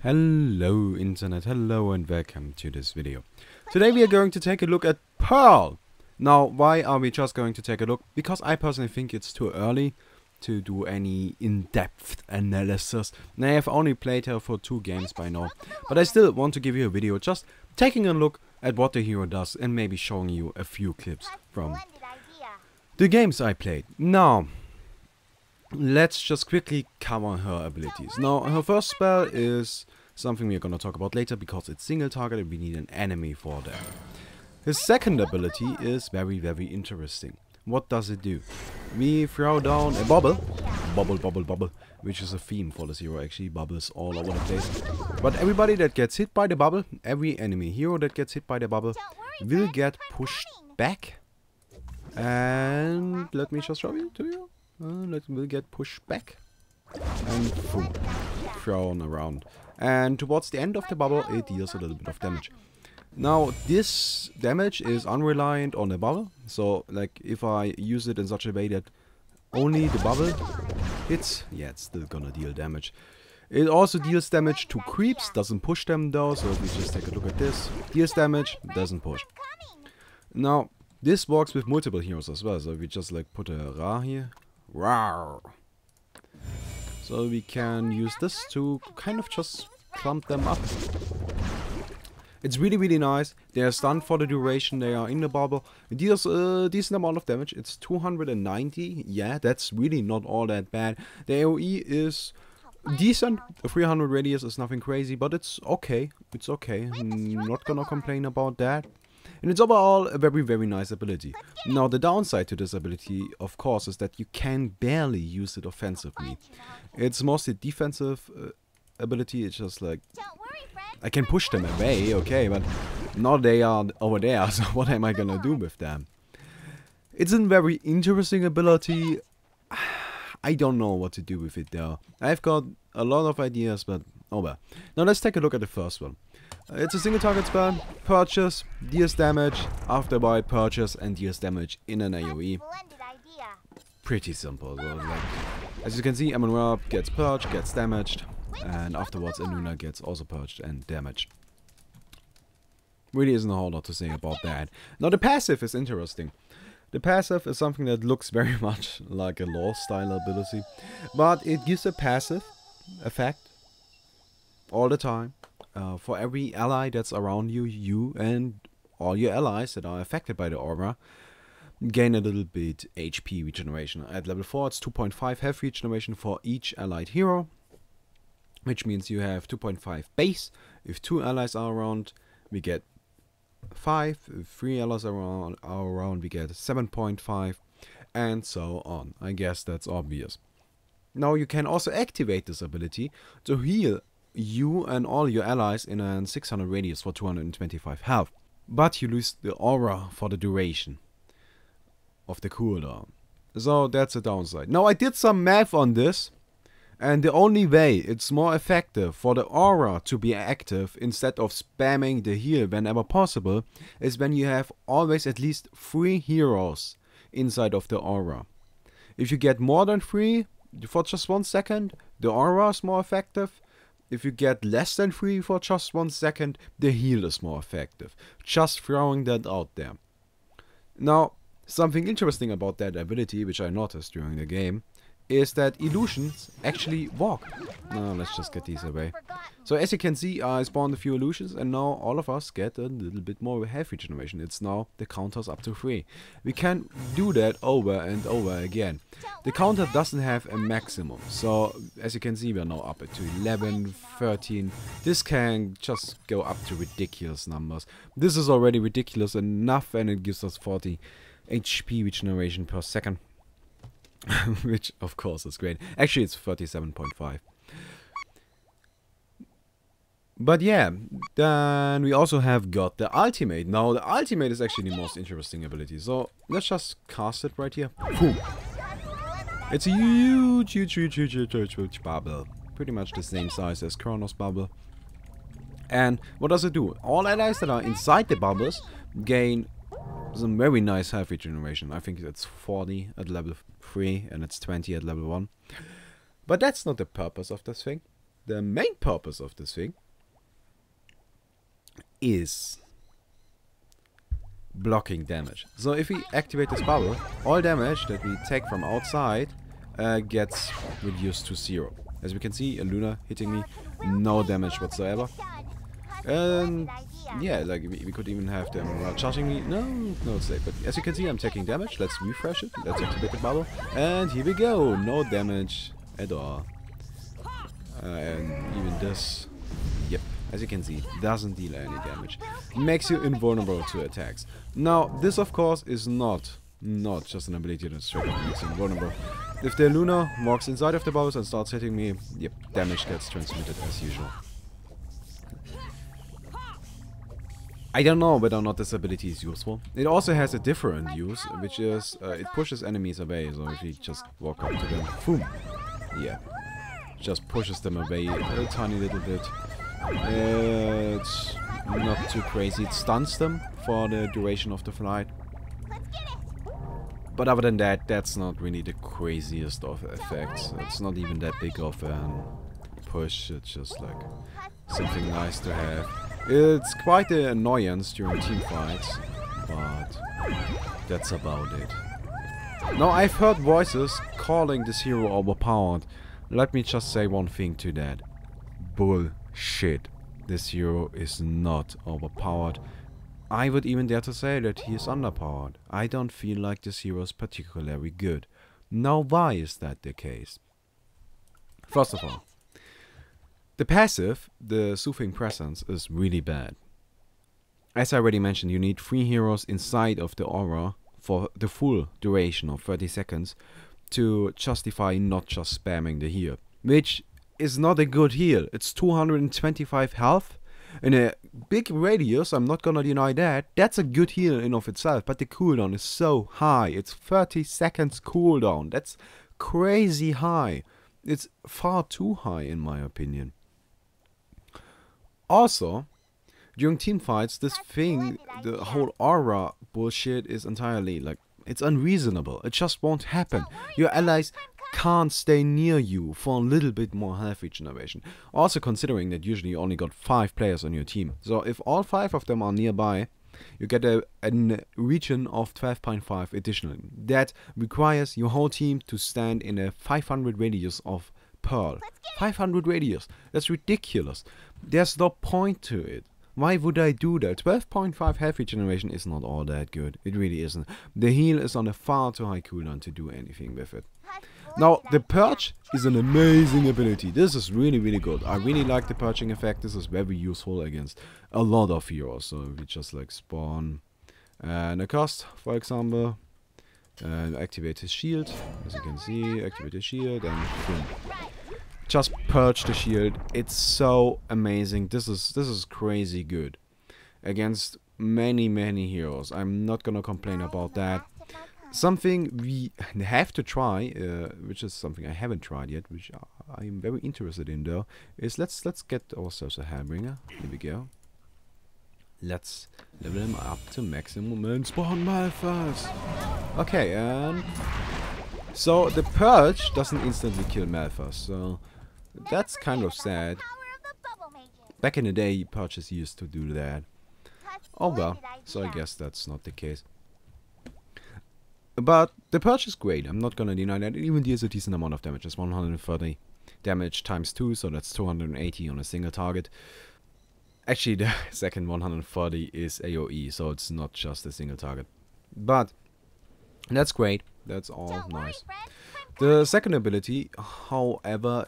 Hello internet, hello and welcome to this video. Today we are going to take a look at Pearl. Now, why are we just going to take a look? Because I personally think it's too early to do any in-depth analysis. And I have only played her for 2 games by now. But I still want to give you a video just taking a look at what the hero does and maybe showing you a few clips from the games I played. Now, let's just quickly cover her abilities. Now, her first spell is something we're gonna talk about later because it's single target and we need an enemy for that. His second ability is very interesting. What does it do? We throw down a bubble, bubble, which is a theme for this hero actually, bubbles all over the place. But everybody that gets hit by the bubble, every enemy hero that gets hit by the bubble, will get pushed back. And let me just show you to you. Will get pushed back and boom, thrown around. And towards the end of the bubble, it deals a little bit of damage. Now, this damage is unreliant on the bubble. So, like, if I use it in such a way that only the bubble hits, yeah, it's still gonna deal damage. It also deals damage to creeps, doesn't push them though. So if we just take a look at this, deals damage, doesn't push. Now, this works with multiple heroes as well. So we just like put a Ra here. Rawr. So we can use this to kind of just clump them up. It's really nice. They are stunned for the duration they are in the bubble. It deals a decent amount of damage. It's 290. Yeah, that's really not all that bad. The AoE is decent. The 300 radius is nothing crazy, but it's okay. It's okay. I'm not gonna complain about that. And it's overall a very nice ability. Now, the downside to this ability, of course, is that you can barely use it offensively. It's mostly defensive ability. It's just like, I can push them away, okay, but now they are over there, so what am I gonna do with them? It's a very interesting ability. I don't know what to do with it though. I've got a lot of ideas, but oh well. Now let's take a look at the first one. It's a single target spell, purchase, deals damage, after bite, purchase, and deals damage in an AoE. Pretty simple. So, like, as you can see, Amun gets purged, gets damaged, and afterwards Anuna gets also purged and damaged. Really isn't a whole lot to say about that. Now the passive is interesting. The passive is something that looks very much like a law style ability, but it gives a passive effect all the time. For every ally that's around you, you and all your allies that are affected by the aura gain a little bit HP regeneration. At level 4 it's 2.5 health regeneration for each allied hero, which means you have 2.5 base. If 2 allies are around, we get 5. If 3 allies are around, we get 7.5, and so on. I guess that's obvious. Now you can also activate this ability to heal you and all your allies in a 600 radius for 225 health. But you lose the aura for the duration of the cooldown. So that's a downside. Now I did some math on this, and the only way it's more effective for the aura to be active instead of spamming the heal whenever possible is when you have always at least 3 heroes inside of the aura. If you get more than 3 for just 1 second, the aura is more effective. If you get less than 3 for just 1 second, the heal is more effective. Just throwing that out there. Now, something interesting about that ability, which I noticed during the game, is that illusions actually walk. Now, let's just get these away. So as you can see, I spawned a few illusions and now all of us get a little bit more health regeneration. It's now the counters up to 3. We can do that over and over again. The counter doesn't have a maximum. So as you can see, we're now up to 11, 13. This can just go up to ridiculous numbers. This is already ridiculous enough, and it gives us 40 HP regeneration per second. Which of course is great. Actually it's 37.5. But yeah, then we also have got the ultimate. Now the ultimate is actually the most interesting ability. So let's just cast it right here. Boom. It's a huge bubble. Pretty much the same size as Kronos bubble. And what does it do? All allies that are inside the bubbles gain some very nice health regeneration. I think it's 40 at level 3 and it's 20 at level 1. But that's not the purpose of this thing. the main purpose of this thing is blocking damage. So if we activate this bubble, all damage that we take from outside gets reduced to 0. As we can see, a Luna hitting me, no damage whatsoever. And yeah, like we could even have them charging me. No, it's safe. But as you can see, I'm taking damage. Let's refresh it. Let's activate the bubble. And here we go. No damage at all. And even this, yep, as you can see, doesn't deal any damage. Makes you invulnerable to attacks. Now, this of course is not just an ability that straight up makes you invulnerable. If the Luna walks inside of the bubbles and starts hitting me, yep, damage gets transmitted as usual. I don't know whether or not this ability is useful. It also has a different use, which is it pushes enemies away. So if you just walk up to them, boom, yeah, just pushes them away a tiny little bit. It's not too crazy. It stuns them for the duration of the flight. But other than that, that's not really the craziest of effects. It's not even that big of a push. It's just like something nice to have. It's quite an annoyance during team fights, but that's about it. Now, I've heard voices calling this hero overpowered. Let me just say one thing to that. Bullshit. This hero is not overpowered. I would even dare to say that he is underpowered. I don't feel like this hero is particularly good. Now, why is that the case? First of all, the passive, the Soothing Presence, is really bad. As I already mentioned, you need 3 heroes inside of the aura for the full duration of 30 seconds to justify not just spamming the heal. Which is not a good heal. It's 225 health. In a big radius, I'm not gonna deny that. That's a good heal in of itself, but the cooldown is so high. It's 30 seconds cooldown. That's crazy high. It's far too high in my opinion. Also, during team fights, this thing, the whole aura bullshit is entirely, like, it's unreasonable. It just won't happen. Your allies can't stay near you for a little bit more health regeneration. Also considering that usually you only got 5 players on your team. So if all 5 of them are nearby, you get a region of 12.5 additionally. That requires your whole team to stand in a 500 radius of Pearl. 500 radius. That's ridiculous. There's no point to it. Why would I do that? 12.5 health regeneration is not all that good. It really isn't. The heal is on a far too high cooldown to do anything with it. Now, the Purge is an amazing ability. This is really, really good. I really like the Purging effect. This is very useful against a lot of heroes. So we just like spawn an Accursed, for example. And activate his shield. As you can see, activate his shield and boom. Just purge the shield. It's so amazing. This is crazy good against many heroes. I'm not gonna complain about that. Something we have to try, which is something I haven't tried yet, which I'm very interested in though, is let's get ourselves a Hellbringer. Here we go. Let's level him up to maximum and spawn Malphas. Okay, and so the Purge doesn't instantly kill Malphas, so that's kind of sad. Back in the day, Purges used to do that. Oh well, so I guess that's not the case. But the Purge is great, I'm not gonna deny that. It even deals a decent amount of damage. It's 130 damage times 2, so that's 280 on a single target. Actually, the second 140 is AoE, so it's not just a single target. But that's great. That's all nice. The second ability, however,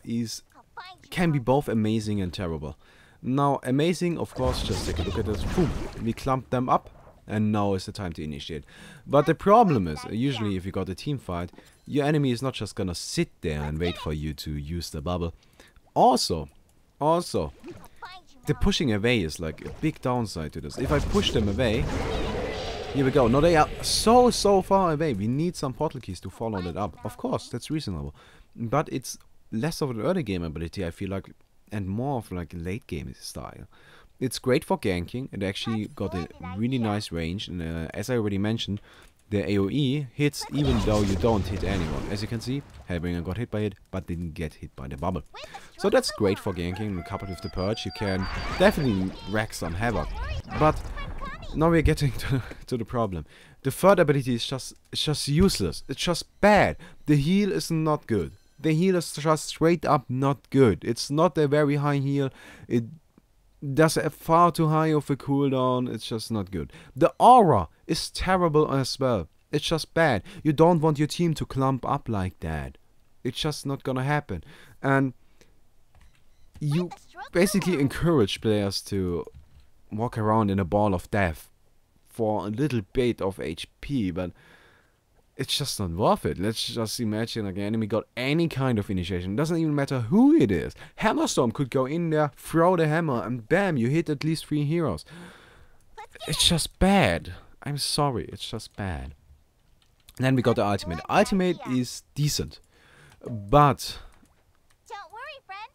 can be both amazing and terrible. Now, amazing, of course, just take a look at this. Boom, we clump them up, and now is the time to initiate. But the problem is, usually if you got a team fight, your enemy is not just gonna sit there and wait for you to use the bubble. Also, the pushing away is like a big downside to this. If I push them away, here we go. Now they are so far away. We need some portal keys to follow that up. Of course, that's reasonable. But it's less of an early game ability, I feel like, and more of like a late game style. It's great for ganking. It actually got a really nice range. And as I already mentioned, the AoE hits even though you don't hit anyone. As you can see, Hellbringer got hit by it, but didn't get hit by the bubble. So that's great for ganking. Coupled with the Purge, you can definitely wreak some havoc. But now we're getting to the problem. The third ability is just useless. It's just bad. The heal is not good. The heal is just straight up not good. It's not a very high heal. It does a far too high of a cooldown. It's just not good. The aura is terrible as well. It's just bad. You don't want your team to clump up like that. It's just not gonna happen. And you basically encourage players to walk around in a ball of death for a little bit of HP, but it's just not worth it. Let's just imagine like, an enemy got any kind of initiation. It doesn't even matter who it is. Hammerstorm could go in there, throw the hammer, and bam, you hit at least 3 heroes. It's just bad. I'm sorry, it's just bad. And then we got the ultimate. Ultimate is decent, but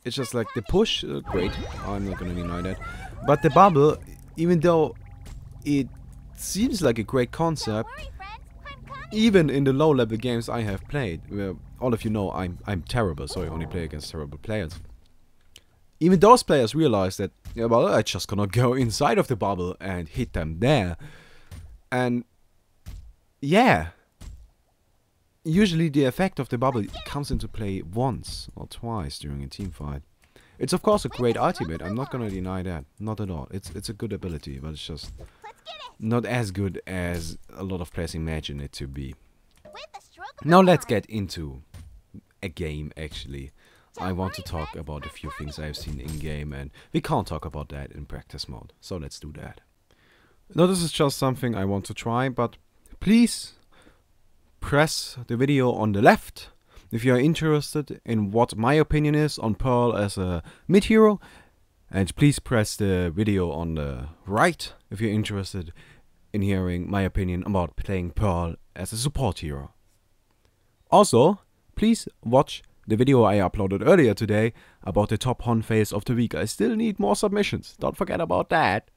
it's just like the push, great, I'm not gonna deny that. But the bubble, even though it seems like a great concept, even in the low level games I have played, where all of you know I'm terrible, so I only play against terrible players. Even those players realize that, yeah, well, I just gonna go inside of the bubble and hit them there. And yeah, usually the effect of the bubble comes into play once or twice during a team fight. It's of course a great ultimate, I'm not gonna deny that, not at all. It's a good ability, but it's just not as good as a lot of players imagine it to be. Now let's get into a game actually. I want to talk about a few things I've seen in game, and we can't talk about that in practice mode, so let's do that. Now this is just something I want to try, but please press the video on the left if you are interested in what my opinion is on Pearl as a mid hero, and please press the video on the right if you're interested in hearing my opinion about playing Pearl as a support hero. Also, please watch the video I uploaded earlier today about the top honfails of the week. I still need more submissions, don't forget about that.